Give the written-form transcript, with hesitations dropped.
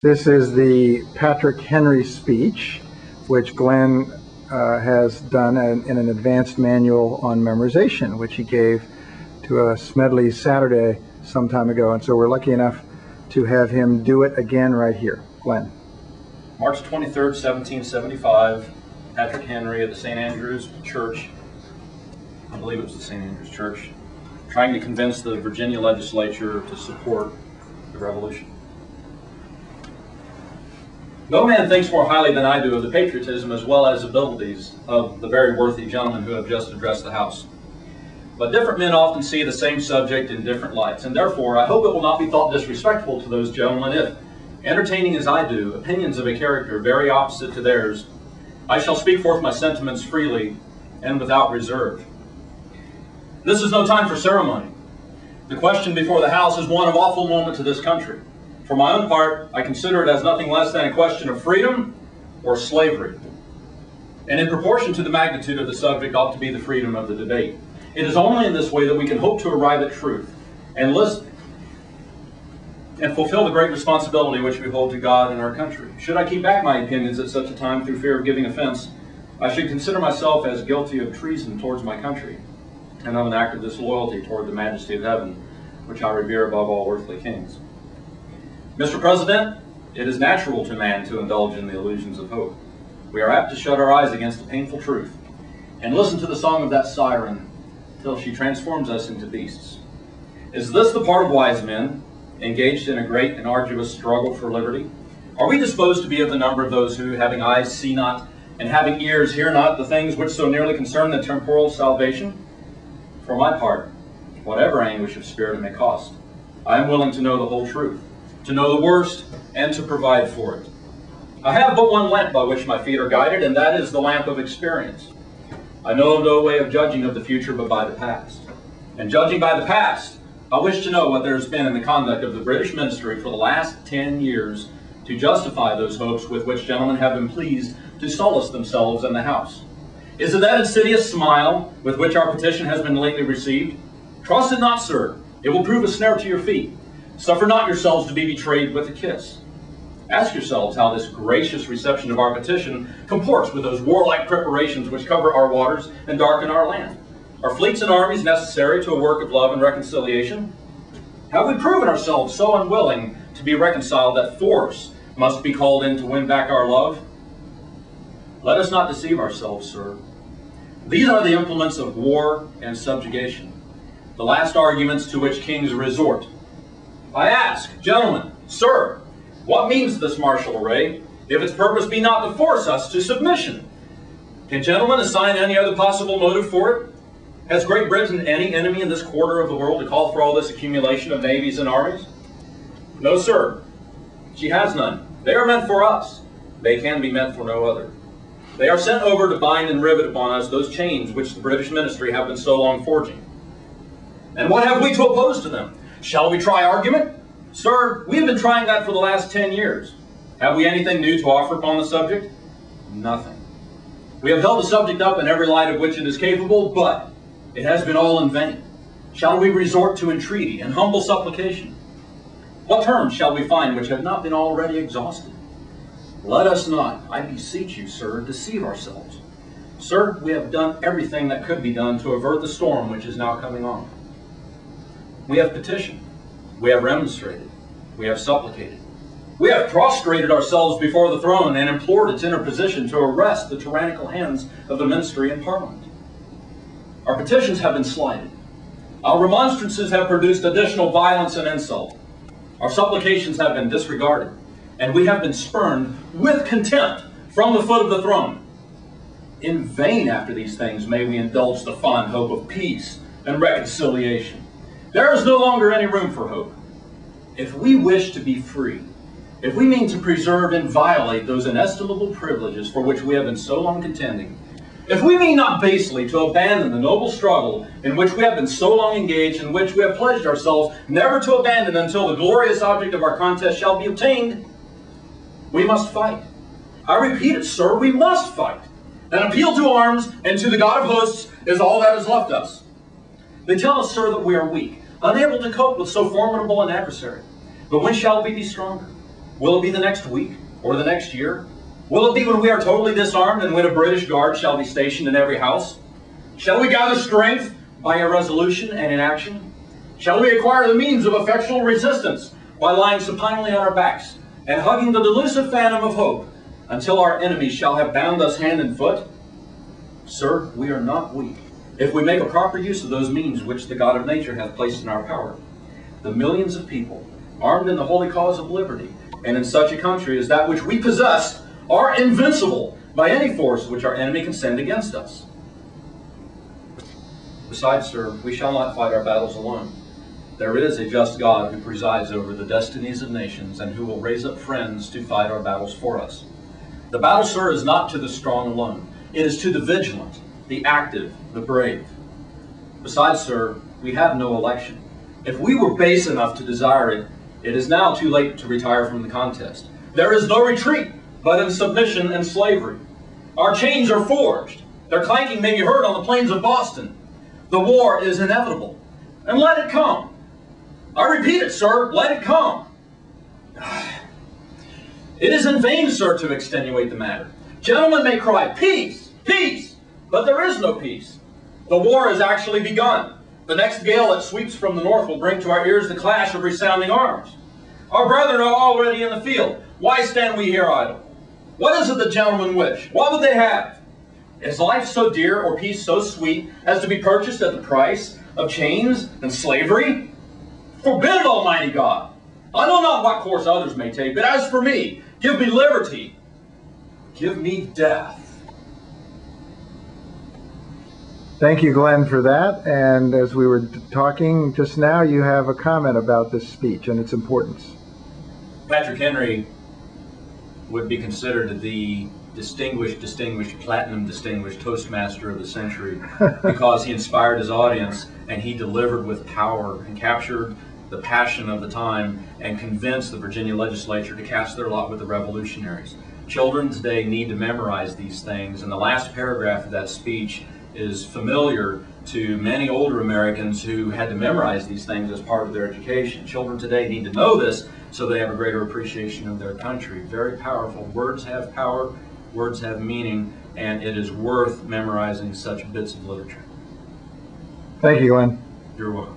This is the Patrick Henry speech, which Glenn has done in an advanced manual on memorization, which he gave to a Smedley Saturday some time ago. And so we're lucky enough to have him do it again right here. Glenn. March 23rd, 1775, Patrick Henry at the St. Andrew's Church, I believe it was the St. Andrew's Church, trying to convince the Virginia legislature to support the revolution. No man thinks more highly than I do of the patriotism as well as abilities of the very worthy gentlemen who have just addressed the House. But different men often see the same subject in different lights, and therefore I hope it will not be thought disrespectful to those gentlemen if, entertaining as I do opinions of a character very opposite to theirs, I shall speak forth my sentiments freely and without reserve. This is no time for ceremony. The question before the House is one of awful moment to this country. For my own part, I consider it as nothing less than a question of freedom or slavery. And in proportion to the magnitude of the subject ought to be the freedom of the debate. It is only in this way that we can hope to arrive at truth and listen and fulfill the great responsibility which we hold to God and our country. Should I keep back my opinions at such a time through fear of giving offense, I should consider myself as guilty of treason towards my country and of an act of disloyalty toward the majesty of heaven, which I revere above all earthly kings. Mr. President, it is natural to man to indulge in the illusions of hope. We are apt to shut our eyes against the painful truth and listen to the song of that siren till she transforms us into beasts. Is this the part of wise men, engaged in a great and arduous struggle for liberty? Are we disposed to be of the number of those who, having eyes, see not, and having ears, hear not the things which so nearly concern the temporal salvation? For my part, whatever anguish of spirit it may cost, I am willing to know the whole truth, to know the worst, and to provide for it. I have but one lamp by which my feet are guided, and that is the lamp of experience. I know no way of judging of the future but by the past. And judging by the past, I wish to know what there has been in the conduct of the British ministry for the last 10 years to justify those hopes with which gentlemen have been pleased to solace themselves in the House. Is it that insidious smile with which our petition has been lately received? Trust it not, sir. It will prove a snare to your feet. Suffer not yourselves to be betrayed with a kiss. Ask yourselves how this gracious reception of our petition comports with those warlike preparations which cover our waters and darken our land. Are fleets and armies necessary to a work of love and reconciliation? Have we proven ourselves so unwilling to be reconciled that force must be called in to win back our love? Let us not deceive ourselves, sir. These are the implements of war and subjugation, the last arguments to which kings resort. I ask, gentlemen, sir, what means this martial array, if its purpose be not to force us to submission? Can gentlemen assign any other possible motive for it? Has Great Britain any enemy in this quarter of the world to call for all this accumulation of navies and armies? No, sir. She has none. They are meant for us. They can be meant for no other. They are sent over to bind and rivet upon us those chains which the British ministry have been so long forging. And what have we to oppose to them? Shall we try argument? Sir, we have been trying that for the last 10 years. Have we anything new to offer upon the subject? Nothing. We have held the subject up in every light of which it is capable, but it has been all in vain. Shall we resort to entreaty and humble supplication? What terms shall we find which have not been already exhausted? Let us not, I beseech you, sir, deceive ourselves. Sir, we have done everything that could be done to avert the storm which is now coming on. We have petitioned, we have remonstrated, we have supplicated. We have prostrated ourselves before the throne and implored its interposition to arrest the tyrannical hands of the ministry and parliament. Our petitions have been slighted. Our remonstrances have produced additional violence and insult. Our supplications have been disregarded, and we have been spurned with contempt from the foot of the throne. In vain after these things may we indulge the fond hope of peace and reconciliation. There is no longer any room for hope. If we wish to be free, if we mean to preserve and violate those inestimable privileges for which we have been so long contending, if we mean not basely to abandon the noble struggle in which we have been so long engaged, in which we have pledged ourselves never to abandon until the glorious object of our contest shall be obtained, we must fight. I repeat it, sir, we must fight. An appeal to arms and to the God of hosts is all that is left us. They tell us, sir, that we are weak, unable to cope with so formidable an adversary. But when shall we be stronger? Will it be the next week or the next year? Will it be when we are totally disarmed and when a British guard shall be stationed in every house? Shall we gather strength by irresolution and inaction? Shall we acquire the means of effectual resistance by lying supinely on our backs and hugging the delusive phantom of hope until our enemies shall have bound us hand and foot? Sir, we are not weak if we make a proper use of those means which the God of nature hath placed in our power. The millions of people, armed in the holy cause of liberty, and in such a country as that which we possess, are invincible by any force which our enemy can send against us. Besides, sir, we shall not fight our battles alone. There is a just God who presides over the destinies of nations and who will raise up friends to fight our battles for us. The battle, sir, is not to the strong alone. It is to the vigilant, the active, the brave. Besides, sir, we have no election. If we were base enough to desire it, it is now too late to retire from the contest. There is no retreat but in submission and slavery. Our chains are forged. Their clanking may be heard on the plains of Boston. The war is inevitable. And let it come. I repeat it, sir, let it come. It is in vain, sir, to extenuate the matter. Gentlemen may cry, peace, peace, but there is no peace. The war has actually begun. The next gale that sweeps from the north will bring to our ears the clash of resounding arms. Our brethren are already in the field. Why stand we here idle? What is it the gentlemen wish? What would they have? Is life so dear or peace so sweet as to be purchased at the price of chains and slavery? Forbid it, Almighty God. I know not what course others may take, but as for me, give me liberty. Give me death. Thank you, Glenn, for that. And as we were talking just now, you have a comment about this speech and its importance. Patrick Henry would be considered the distinguished platinum distinguished Toastmaster of the century because he inspired his audience and he delivered with power and captured the passion of the time and convinced the Virginia legislature to cast their lot with the revolutionaries. Children today need to memorize these things, and the last paragraph of that speech is familiar to many older Americans who had to memorize these things as part of their education. Children today need to know this so they have a greater appreciation of their country. Very powerful. Words have power, words have meaning, and it is worth memorizing such bits of literature. Thank you, Glenn. You're welcome.